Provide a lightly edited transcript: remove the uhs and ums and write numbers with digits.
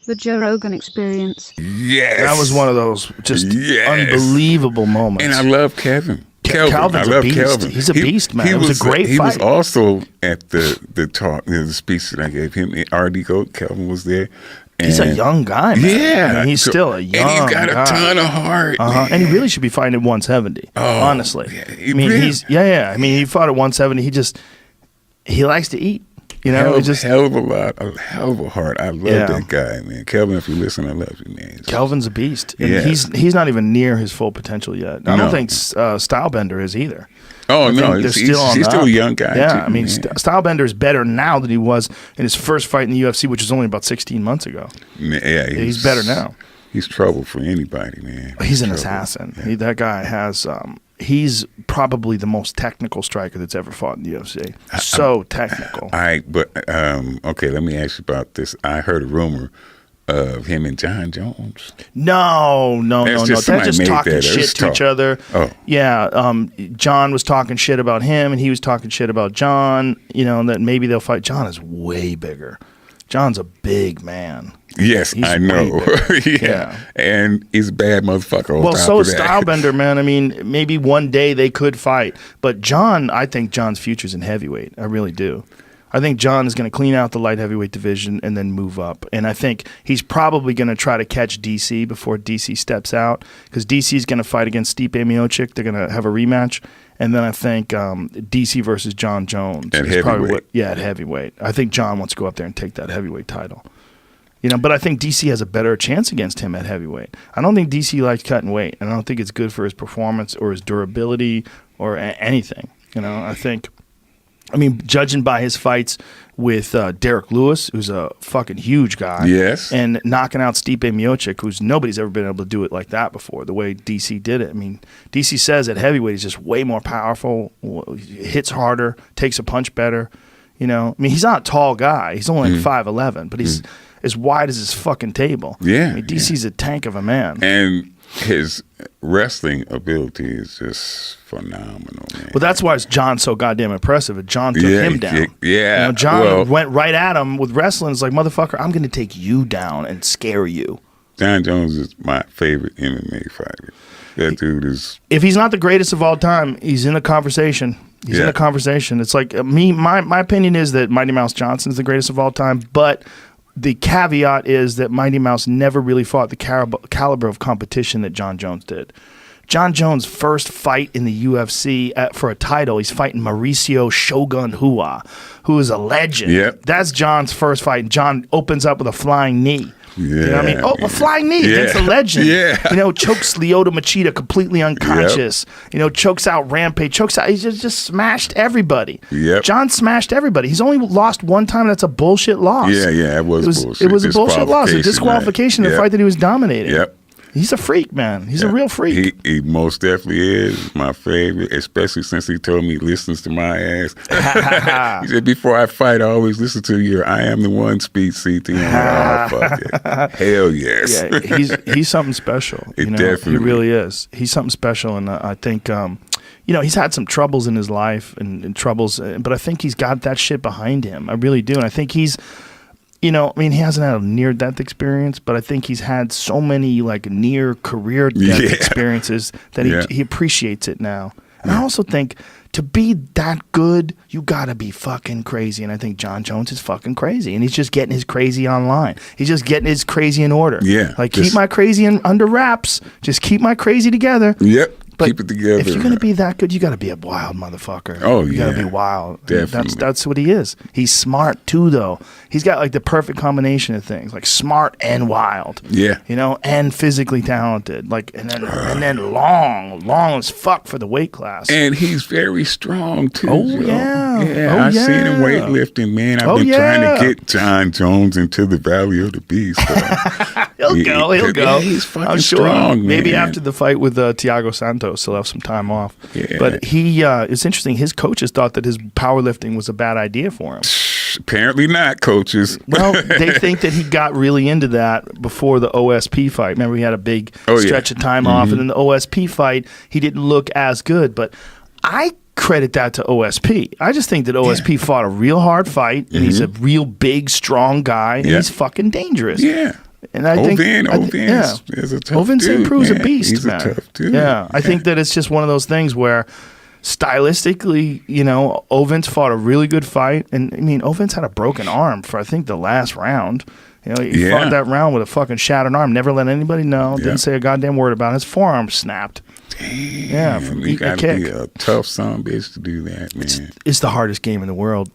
The Joe Rogan Experience. Yes. That was one of those just unbelievable moments. And I love Kevin. Calvin's a beast. Kelvin. He's a beast, man. It was a great fight. He was also at the talk, the speech that I gave him. RD Goat, Kelvin was there. He's a young guy, man. Yeah. I mean, he's still a young guy. And he's got a ton of heart. And he really should be fighting at 170, honestly. Yeah, I mean, I mean, he fought at 170. He likes to eat. You know, hell of a heart. I love that guy, man. Kelvin, if you listen, I love you, man. Kelvin's a beast. And he's not even near his full potential yet. I don't think Stylebender is either. Oh, no, he's still a young guy. Yeah, too, I mean, Stylebender is better now than he was in his first fight in the UFC, which was only about 16 months ago. Yeah, he's better now. He's trouble for anybody, man. He's an assassin. Yeah. That guy has. He's probably the most technical striker that's ever fought in the UFC. So technical. All right, but okay, let me ask you about this. I heard a rumor of him and John Jones. No. They're just talking shit to each other. Oh. Yeah, John was talking shit about him, and he was talking shit about John, you know, and that maybe they'll fight. John is way bigger. John's a big man. Yes, I know. Yeah. And he's a bad motherfucker. Well, so is Stylebender, man. I mean, maybe one day they could fight. But John, I think John's future's in heavyweight. I really do. I think John is going to clean out the light heavyweight division and then move up. And I think he's probably going to try to catch DC before DC steps out, because DC is going to fight against Stipe Miocic. They're going to have a rematch. And then I think DC versus John Jones. At heavyweight. At heavyweight. I think John wants to go up there and take that heavyweight title. You know, but I think DC has a better chance against him at heavyweight. I don't think DC likes cutting weight, and I don't think it's good for his performance or his durability or anything. You know, I mean, judging by his fights with Derek Lewis, who's a fucking huge guy, yes, and knocking out Stipe Miocic, who's nobody's ever been able to do it like that before, the way DC did it. I mean, DC says at heavyweight he's just way more powerful, hits harder, takes a punch better. You know, I mean, he's not a tall guy. He's only like 5'11", but he's as wide as his fucking table. Yeah. I mean, DC's a tank of a man. And his wrestling ability is just phenomenal, man. Well, that's why John's so goddamn impressive. John took him down. Yeah. You know, John went right at him with wrestling. It's like, motherfucker, I'm going to take you down and scare you. John Jones is my favorite MMA fighter. That dude is... If he's not the greatest of all time, he's in a conversation. He's in a conversation. It's like, my opinion is that Mighty Mouse Johnson's the greatest of all time, but the caveat is that Mighty Mouse never really fought the caliber of competition that John Jones did. John Jones' first fight in the UFC for a title, he's fighting Mauricio Shogun Hua, who is a legend. Yep. That's John's first fight, and John opens up with a flying knee. Yeah, you know what I mean? Oh, a flying knee against a legend. Yeah. You know, chokes Lyoto Machida completely unconscious. Yep. You know, chokes out Rampage. He just smashed everybody. Yep. John smashed everybody. He's only lost one time. That's a bullshit loss. Yeah, it was bullshit. It was a bullshit loss. A disqualification in a fight that he was dominating. Yep. He's a freak, man. He's a real freak. He most definitely is my favorite, especially since he told me he listens to my ass. He said, before I fight, I always listen to your I Am the One speech, CT. I'm like, oh, fuck it. Hell yes. Yeah, he's something special. Definitely. He really is. He's something special, and I think, you know, he's had some troubles in his life and troubles, but I think he's got that shit behind him. I really do, and I think he's... You know, I mean, he hasn't had a near-death experience, but I think he's had so many, like, near-career death experiences that he appreciates it now. And I also think to be that good, you got to be fucking crazy. And I think John Jones is fucking crazy. And he's just getting his crazy online. He's just getting his crazy in order. Yeah. Like, keep my crazy under wraps. Just keep my crazy together. Yep. But keep it together. If you're going to be that good, you got to be a wild motherfucker. Oh, you got to be wild. Definitely. That's what he is. He's smart, too, though. He's got, like, the perfect combination of things, like smart and wild. Yeah. You know, and physically talented. Like, and then long as fuck for the weight class. And he's very strong, too. Oh, yeah. Yeah, I've seen him weightlifting, man. I've been trying to get John Jones into the Valley of the Beast. He'll go. Yeah, he's fucking strong, man. Maybe after the fight with Thiago Santos, he'll have some time off. Yeah. But it's interesting. His coaches thought that his powerlifting was a bad idea for him. Apparently not, coaches. Well, they think that he got really into that before the OSP fight. Remember, he had a big stretch of time off, and then the OSP fight, he didn't look as good. But I credit that to OSP. I just think that OSP fought a real hard fight, and he's a real big, strong guy, and he's fucking dangerous. Yeah. And I think is a tough Ovin St. dude, Prue's a man. beast, He's man. a tough dude. Yeah, I think that it's just one of those things where stylistically, Ovin's fought a really good fight. And, I mean, Ovin's had a broken arm for, I think, the last round. He fought that round with a fucking shattered arm. Never let anybody know. Didn't say a goddamn word about it. His forearm snapped. Damn, Yeah, from you eating a got to kick. be a tough son of a bitch to do that, man. It's the hardest game in the world.